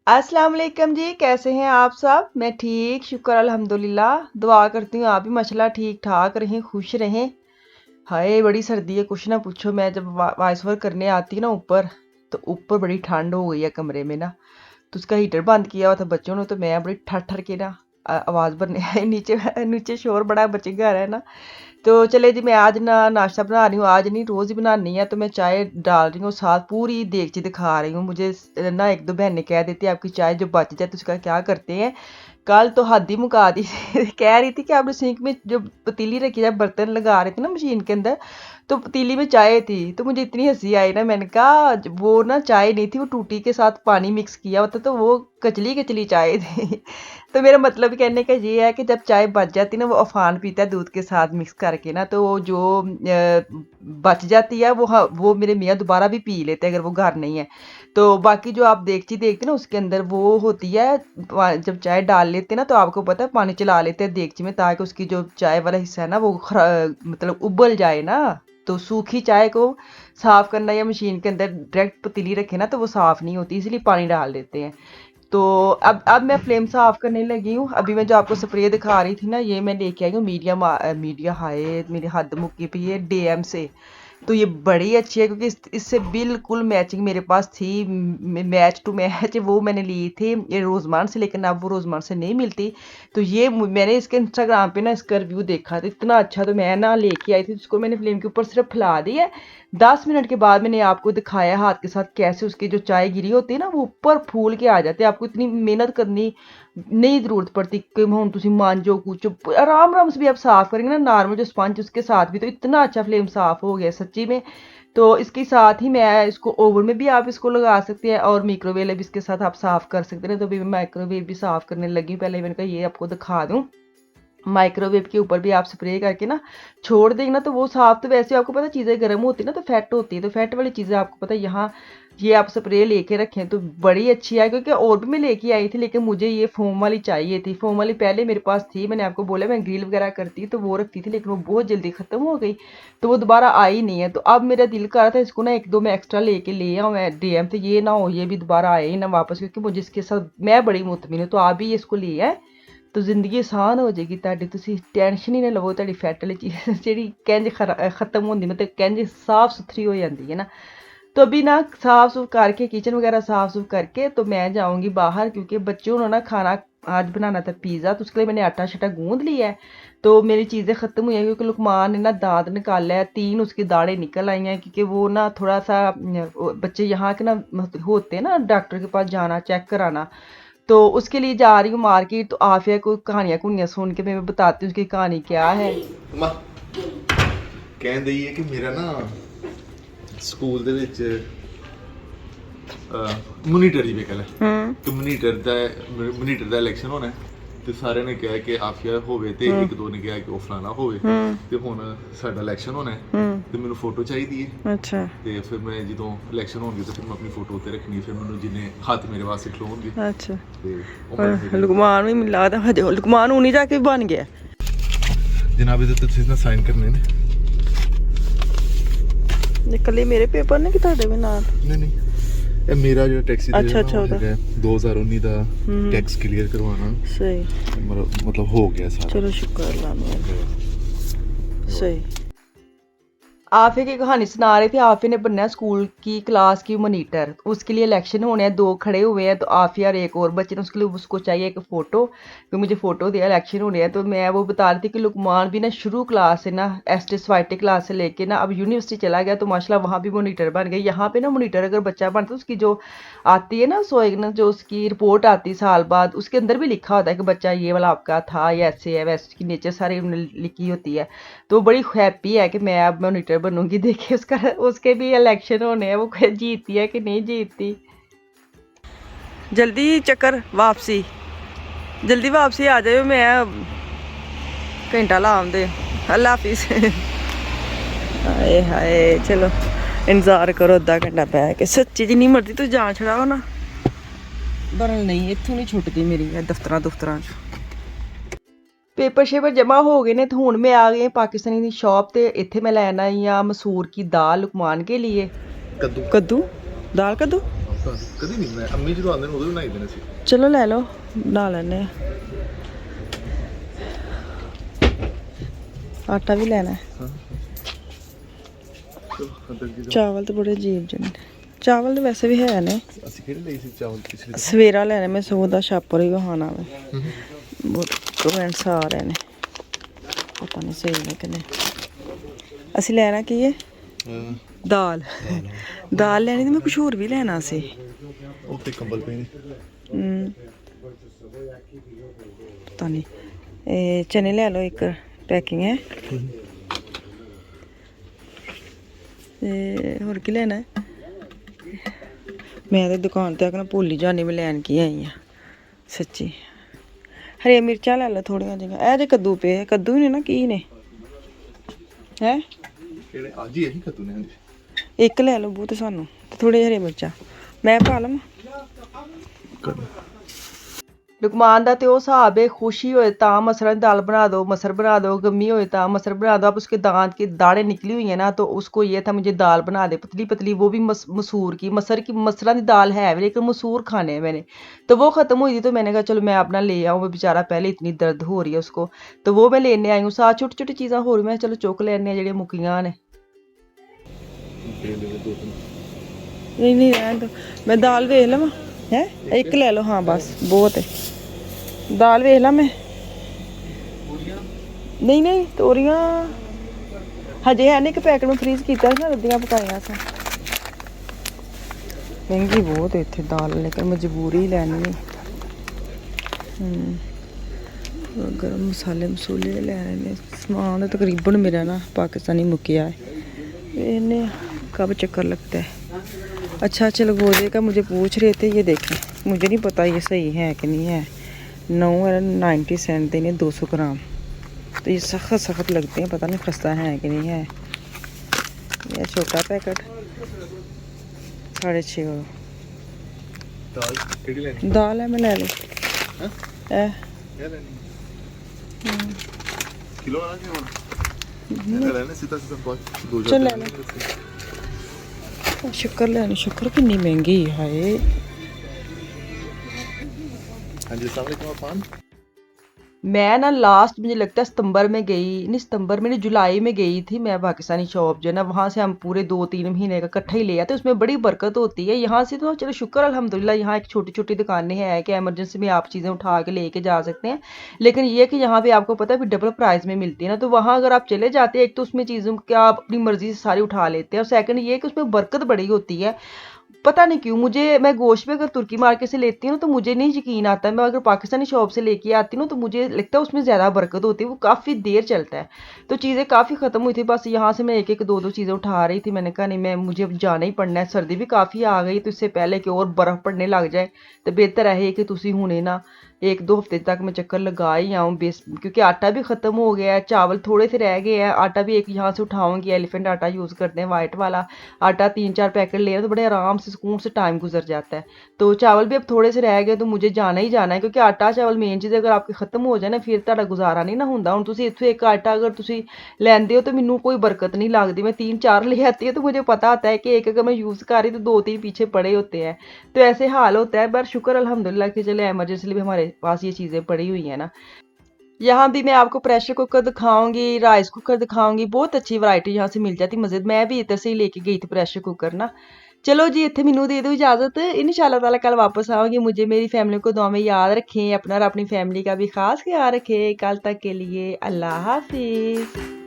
अस्सलाम वालेकुम जी, कैसे हैं आप सब? मैं ठीक, शुक्र अल्हम्दुलिल्लाह। दुआ करती हूँ आप भी माशाल्लाह ठीक ठाक रहें, खुश रहें। हाय बड़ी सर्दी है, कुछ ना पूछो। मैं जब वॉइस ओवर करने आती हूँ ना ऊपर, तो ऊपर बड़ी ठंड हो गई है कमरे में ना। तो उसका हीटर बंद किया हुआ था बच्चों ने, तो मैं बड़ी ठर ठर के ना आवाज़ भरने आई नीचे। नीचे शोर बड़ा, बच्चे घर है ना। तो चले जी, मैं आज ना नाश्ता बना रही हूँ, आज नहीं रोज़ ही बनानी है। तो मैं चाय डाल रही हूँ, साथ पूरी देगची दिखा रही हूँ। मुझे ना एक दो बहनें कह देती है आपकी चाय जो बच जाए तो उसका क्या करते हैं। कल तो हद ही मुका दी। कह रही थी कि आपने सिंक में जो पतीली रखी है, बर्तन लगा रहे थे ना मशीन के अंदर, तो पतीली में चाय थी। तो मुझे इतनी हंसी आई ना, मैंने कहा वो ना चाय नहीं थी, वो टूटी के साथ पानी मिक्स किया होता तो वो कचली कचली चाय थी। तो मेरा मतलब कहने का ये है कि जब चाय बच जाती है ना, वो अफान पीता है दूध के साथ मिक्स करके ना, तो वो जो बच जाती है वो मेरे मियाँ दोबारा भी पी लेते हैं अगर वो घर नहीं है। तो बाकी जो आप देगची देखते हैं ना, उसके अंदर वो होती है, जब चाय डाल लेते हैं ना तो आपको पता है पानी चला लेते हैं देगची में, ताकि उसकी जो चाय वाला हिस्सा है ना वो मतलब उबल जाए ना। तो सूखी चाय को साफ करना या मशीन के अंदर डायरेक्ट पतीली रखे ना तो वो साफ नहीं होती, इसलिए पानी डाल देते हैं। तो अब मैं फ्लेम साफ करने लगी हूँ। अभी मैं जो आपको स्प्रे दिखा रही थी ना, ये मैं लेके आई हूँ मीडिया हाय मेरी हद मुक्की पई है डीएम से। तो ये बड़ी अच्छी है क्योंकि इससे बिल्कुल मैचिंग मेरे पास थी। मैच टू मैच वो मैंने ली थी ये रोजमान से, लेकिन अब वो रोजमान से नहीं मिलती। तो ये मैंने इसके इंस्टाग्राम पे ना इसका रिव्यू देखा था इतना अच्छा, तो मैं ना लेके आई थी। उसको मैंने फ्लेम के ऊपर सिर्फ फैला दी है। 10 मिनट के बाद मैंने आपको दिखाया हाथ के साथ कैसे उसकी जो चाय गिरी होती है ना वो ऊपर फूल के आ जाते हैं। आपको इतनी मेहनत करनी नहीं जरूरत पड़ती कि हम तुम मांजो कुछ, आराम आराम से भी आप साफ करेंगे ना नॉर्मल जो स्पंज उसके साथ भी, तो इतना अच्छा फ्लेम साफ हो गया सच्ची में। तो इसके साथ ही मैं इसको ओवन में भी आप इसको लगा सकते हैं और माइक्रोवेव भी इसके साथ आप साफ कर सकते हैं। तो अभी मैं माइक्रोवेव भी साफ करने लगी हूँ। पहले मैंने कहा ये आपको दिखा दूँ। माइक्रोवेव के ऊपर भी आप स्प्रे करके ना छोड़ देंगे ना तो वो साफ, तो वैसे आपको पता चीज़ें गर्म होती है ना तो फैट होती है, तो फैट वाली चीज़ें आपको पता है यहाँ ये आप स्प्रे लेके रखें तो बड़ी अच्छी है। क्योंकि और भी मैं लेके आई थी, लेकिन मुझे ये फोम वाली चाहिए थी। फोम वाली पहले मेरे पास थी, मैंने आपको बोला मैं ग्रिल वगैरह करती तो वो रखती थी, लेकिन वो बहुत जल्दी ख़त्म हो गई, तो वो दोबारा आई नहीं है। तो अब मेरा दिल कर रहा था इसको ना एक दो मैं एक्स्ट्रा लेके ले आऊँ मैं डीएम से, ये ना हो ये भी दोबारा आए ही ना वापस, क्योंकि मुझे इसके साथ मैं बड़ी मुतमिन हूँ। तो आप भी इसको ले आए तो ਜ਼ਿੰਦਗੀ ਆਸਾਨ ਹੋ ਜਾਏਗੀ ਤੁਹਾਡੀ। ਤੁਸੀਂ ਟੈਨਸ਼ਨ ਹੀ ਨਾ ਲਵੋ, ਤੁਹਾਡੀ ਫੈਟ ਵਾਲੀ ਚੀਜ਼ ਜਿਹੜੀ ਕਹਿੰਦੇ ਖਤਮ ਹੁੰਦੀ ਮਤਲਬ ਕਹਿੰਦੇ ਸਾਫ਼ सुथरी हो जाती है ना। तो अभी ना साफ सुफ करके किचन वगैरह साफ सुफ करके तो मैं जाऊंगी बाहर, क्योंकि बच्चों ने ना खाना आज बनाना था पिज़्ज़ा, तो उसके लिए मैंने आटा शटा गूंद लिया है। तो मेरी चीज़ें ख़त्म हुई हैं क्योंकि लुकमान ने ना दांत निकाला है, 3 उसकी दाढ़ें निकल आई हैं, क्योंकि वो ना थोड़ा सा बच्चे यहाँ के ना होते हैं ना डॉक्टर के पास जाना चेक कराना, तो उसके लिए जा रही हूँ मार्केट। तो आफिया को कहानियाँ कुनियाँ सुन के मैं बताती हूँ उसकी कहानी क्या है। ਮਾਂ ਕਹਿੰਦੇ ਹੀ ਹੈ ਕਿ ਮੇਰਾ ਨਾ ਸਕੂਲ ਦੇ ਵਿੱਚ ਮੋਨੀਟਰ ਹੀ ਵੇਖ ਲੈ ਕਿ ਮੋਨੀਟਰ ਦਾ ਇਲੈਕਸ਼ਨ ਹੋਣਾ ਹੈ ਤੇ ਸਾਰਿਆਂ ਨੇ ਕਿਹਾ ਕਿ ਆਫੀਆ ਹੋਵੇ ਤੇ ਇੱਕ ਦੋ ਨੇ ਕਿਹਾ ਕਿ ਉਹ ਫਲਾਣਾ ਹੋਵੇ ਤੇ ਹੁਣ ਸਾਡਾ ਇਲੈਕਸ਼ਨ ਹੋਣਾ ਹੈ ਤੇ ਮੈਨੂੰ ਫੋਟੋ ਚਾਹੀਦੀ ਹੈ। ਅੱਛਾ। ਤੇ ਫਿਰ ਮੈਂ ਜਦੋਂ ਇਲੈਕਸ਼ਨ ਹੋਣਗੇ ਤੇ ਫਿਰ ਮੈਂ ਆਪਣੀ ਫੋਟੋ ਉੱਤੇ ਰੱਖਣੀ, ਫਿਰ ਮੈਨੂੰ ਜਿੰਨੇ ਹੱਥ ਮੇਰੇ ਵਾਸਤੇ ਖਲੋਣਗੇ ਅੱਛਾ। ਤੇ ਉਹ ਮੈਂ ਲੁਕਮਾਨ ਵੀ ਮੈਨੂੰ ਲੱਗਦਾ ਹਜੇ ਲੁਕਮਾਨ ਹੁਣੀ ਜਾ ਕੇ ਬਣ ਗਿਆ ਜਨਾਬ ਇਹਦੇ ਉੱਤੇ ਤੁਸੀਂ ਨਾ ਸਾਈਨ ਕਰਨੇ ਨੇ। ਨਿਕਲੇ ਮੇਰੇ ਪੇਪਰ ਨੇ ਕਿ ਤੁਹਾਡੇ ਵੀ ਨਾਲ? ਨਹੀਂ ਨਹੀਂ ਇਹ ਮੇਰਾ ਜਿਹੜਾ ਟੈਕਸੀ ਦਾ ਅੱਛਾ, ਅੱਛਾ, ਹੈਗਾ 2019 ਦਾ ਟੈਕਸ ਕਲੀਅਰ ਕਰਵਾਉਣਾ ਸਹੀ मतलब हो गया सारा। चलो शुक्र अल्लाह ने। सही। आफे की कहानी सुना रहे थे। आफे ने बनना है स्कूल की क्लास की मॉनिटर, उसके लिए इलेक्शन होने हैं, 2 खड़े हुए हैं। तो आफिया और एक और बच्चे ने उसके लिए उसको चाहिए एक फ़ोटो कि मुझे फ़ोटो दिया, इलेक्शन होने हैं। तो मैं वो बता रही थी कि लुकमान भी ना शुरू क्लास से ना ST क्लास से लेके ना अब यूनिवर्सिटी चला गया, तो माशाल्लाह वहाँ भी मॉनिटर बन गई। यहाँ पे ना मॉनिटर अगर बच्चा बनता है उसकी जो आती है ना सोएगन जो उसकी रिपोर्ट आती है साल बाद, उसके अंदर भी लिखा होता है कि बच्चा ये वाला आपका था, या ऐसे है वैसे, उसकी नेचर सारी लिखी होती है। तो बड़ी हैप्पी है कि मैं अब मॉनिटर बनूंगी। देखिए उसके भी इलेक्शन होने हैं, वो जीतती है कि नहीं जीतती। जल्दी चक्कर वापसी, जल्दी वापसी आ जाओ, मैं घंटा ला आंदे। अल्लाह हाफिज। हाय हाय चलो इंतजार करो अद्धा घंटा बह के। सच्ची जिन्नी मर्जी तुम जान छड़ाओ ना बरल नहीं इत्थों नहीं छुटती मेरी दफ्तरां दुफ्तरां च। पेपर शेपर जमा हो गए ने, तो हूँ मैं आ गई पाकिस्तानी दी शॉप ते। इत्थे मैं लैन आई हाँ मसूर की दाल लुकमान के लिए। कद्दू कद्दू दाल कद्दू ਕਦੀ ਨਹੀਂ ਮੈਂ ਅੰਮੀ ਜਦੋਂ ਆਉਂਦੇ ਨੇ ਉਦੋਂ ਬਣਾਈ ਦੇਣੇ ਸੀ। ਚਲੋ ਲੈ ਲਓ, ਬਣਾ ਲੈਣੇ। ਆਟਾ ਵੀ ਲੈਣਾ ਹੈ। ਹਾਂ ਚਲੋ ਅੰਦਰ ਕੀ ਚਾਵਲ ਤਾਂ ਬੜੇ ਅਜੀਬ ਜਿਹੇ ਨੇ। ਚਾਵਲ ਤਾਂ ਵੈਸੇ ਵੀ ਹੈ ਨੇ। ਅਸੀਂ ਕਿਹੜੇ ਲਈ ਸੀ ਚਾਵਲ ਪਿਛਲੇ ਸਵੇਰਾ ਲੈਣੇ, ਮੈਂ ਸੋਚਦਾ ਛਾਪਰ ਹੀ ਵਹਾਣਾ ਵਾ। ਬਹੁਤ ਕਮੈਂਟਸ ਆ ਰਹੇ ਨੇ, ਪਤਾ ਨਹੀਂ ਸਹੀ ਨੇ ਕਿ ਨਹੀਂ। ਅਸੀਂ ਲੈਣਾ ਕੀ ਹੈ? ਦਾਲ। ਦਾਲ ਲੈਣੀ ਤੇ ਮੈਂ ਕੁਛ ਹੋਰ ਵੀ ਲੈਣਾ ਸੀ। ਉੱਤੇ ਕੰਬਲ ਪਏ ਨੇ। ਪਤਾ ਨਹੀਂ। ਇਹ ਚਨੇ ਲੈ ਲਓ, ਇੱਕ ਪੈਕਿੰਗ ਹੈ। ਤੇ ਹੋਰ ਕੀ ਲੈਣਾ? ਮੈਂ ਤਾਂ ਦੁਕਾਨ ਤੇ ਆ ਕੇ ਨਾ ਭੁੱਲ ਹੀ ਜਾਣੀ ਮੈਂ ਲੈਣ ਕੀ ਆਈ ਆ ਸੱਚੀ। ਹਰੀ ਮਿਰਚਾਂ ਲੈ ਲਓ ਥੋੜੀਆਂ ਜਿਹੀਆਂ। ਇਹ ਜੇ ਕੱਦੂ ਪਏ, ਕੱਦੂ ਹੀ ਨੇ ਨਾ, ਕੀ ਨੇ ਹੈ? ਕਿਹੜੇ ਅੱਜ ਹੀ ਇਹੀ ਕੱਦੂ ਨੇ? ਹਾਂਜੀ ਇੱਕ ਲੈ ਲਓ ਬਹੁਤ ਸਾਨੂੰ, ਤੇ ਥੋੜੀ ਹਰੀ ਮਿਰਚਾਂ ਮੈਂ ਪਾ ਲਵਾਂ। ਲੁਕਮਾਨ ਦਾ ਤੇ ਉਹ ਹਿਸਾਬ है, खुशी होए ता मसरन दाल बना दो, मसर बना दो, गमी होए ता मसर बना दो। अब उसके दांत की दाढ़ें निकली हुई है ना, तो उसको ये था मुझे दाल बना दे पतली पतली, वो भी मसूर की। मसरा की दाल है लेकिन मसूर खाने हैं मैंने, तो वो ख़त्म हुई थी। तो मैंने कहा चलो मैं अपना ले आऊँ, वो बेचारा पहले इतनी दर्द हो रही है उसको, तो वो मैं लेने आई हूँ। साथ छोटी छोटी चीज़ां हो रही, मैं चलो चुक लैने जेह्ड़ियां मुक्कियां ने। नहीं नहीं रहने दो, मैं दाल वेख लवां है। एक ले लो, हाँ बस बहुत है। दाल वेख ला मैं। नहीं नहीं तोरियां हजे है नहीं, एक पैकेट में फ्रीज किया ना, रद्दियां पकाइयां सा। महंगी बहुत है इत्थे दाल, लेकिन मजबूरी ही लैनी है। गर्म मसाले मसूले लैने ने। समान तो तकरीबन मेरा ना पाकिस्तानी मुक्किया है। इन्हें कब चक्कर लगता है। अच्छा चलो गोदे का मुझे पूछ रहे थे, ये देखें, मुझे नहीं पता ये सही है कि नहीं है। 9.90 सेंट देने 200 ग्राम, तो ये सख्त सख्त लगते हैं, पता नहीं खस्ता है कि नहीं है। ये छोटा पैकेट 6.5 दाल है, मैं ले ली। किलो वाला क्या होना? लेने सीधा सीधा बहुत दो चल ले लो। शक्कर लेनी, शक्कर कितनी महंगी है। हाँ जी अस्सलाम वालेकुम अफान। मैं ना लास्ट मुझे लगता है सितंबर में गई, नहीं सितंबर में नहीं जुलाई में गई थी मैं पाकिस्तानी शॉप जो है ना, वहाँ से हम पूरे 2-3 महीने का इकट्ठा ही ले आते। उसमें बड़ी बरकत होती है। यहाँ से तो चलो शुक्र अल्हम्दुलिल्लाह, यहाँ एक छोटी छोटी दुकानें हैं कि एमरजेंसी में आप चीज़ें उठा के लेके जा सकते हैं। लेकिन ये कि यहाँ पे आपको पता है फिर डबल प्राइस में मिलती है ना, तो वहाँ अगर आप चले जाते हैं, एक तो उसमें चीज़ों की आप अपनी मर्जी से सारी उठा लेते हैं, और सेकंड ये कि उसमें बरकत बड़ी होती है। पता नहीं क्यों मुझे, मैं गोश्त भी अगर तुर्की मार्केट से लेती हूँ तो मुझे नहीं यकीन आता। मैं अगर पाकिस्तानी शॉप से लेके आती हूँ तो मुझे लगता है उसमें ज़्यादा बरकत होती है, वो काफ़ी देर चलता है। तो चीज़ें काफ़ी ख़त्म हुई थी, बस यहाँ से मैं एक एक दो दो चीज़ें उठा रही थी। मैंने कहा नहीं, मैं मुझे अब जाना ही पड़ना है। सर्दी भी काफ़ी आ गई, तो इससे पहले कि और बर्फ़ पड़ने लग जाए तो बेहतर है कि तुसी हुणे ना 1-2 हफ्ते तक मैं चक्कर लगा ही आऊँ बेस, क्योंकि आटा भी ख़त्म हो गया है, चावल थोड़े से रह गए हैं। आटा भी एक यहाँ से उठाऊँगी, एलिफेंट आटा यूज़ करते हैं, वाइट वाला आटा 3-4 पैकेट ले तो बड़े आराम से सुकून से टाइम गुजर जाता है। तो चावल भी अब थोड़े से रह गए, तो मुझे जाना ही जाना है, क्योंकि आटा चावल मेन चीज़ अगर आपके ख़त्म हो जाए ना, फिर तुहाडा गुजारा नहीं ना हुंदा। हुण तुसीं इत्थों एक आटा अगर तुसीं लैंदे हो तो मैनू कोई बरकत नहीं लगती। मैं 3-4 ले आती है तो मुझे पता होता है कि एक अगर मैं यूज़ कर रही तो 2-3 पीछे पड़े होते हैं, तो ऐसे हाल होता है। पर शुक्र अल्हम्दुलिल्लाह कि चलो एमरजेंसी भी हमारे पास ये चीज़ें पड़ी हुई है ना। यहाँ भी मैं आपको प्रेशर कुकर दिखाऊंगी, राइस कुकर दिखाऊंगी, बहुत अच्छी वैरायटी यहाँ से मिल जाती मज़ीद। मैं भी इधर से ही लेके गई थी प्रेशर कुकर ना। चलो जी इत्थे मैनू दे दो इजाज़त, इंशाल्लाह ताला कल वापस आऊँगी। मुझे मेरी फैमिली को दुआ में याद रखें, अपना और अपनी फैमिली का भी खास ख्याल रखें। कल तक के लिए अल्लाह हाफिज़।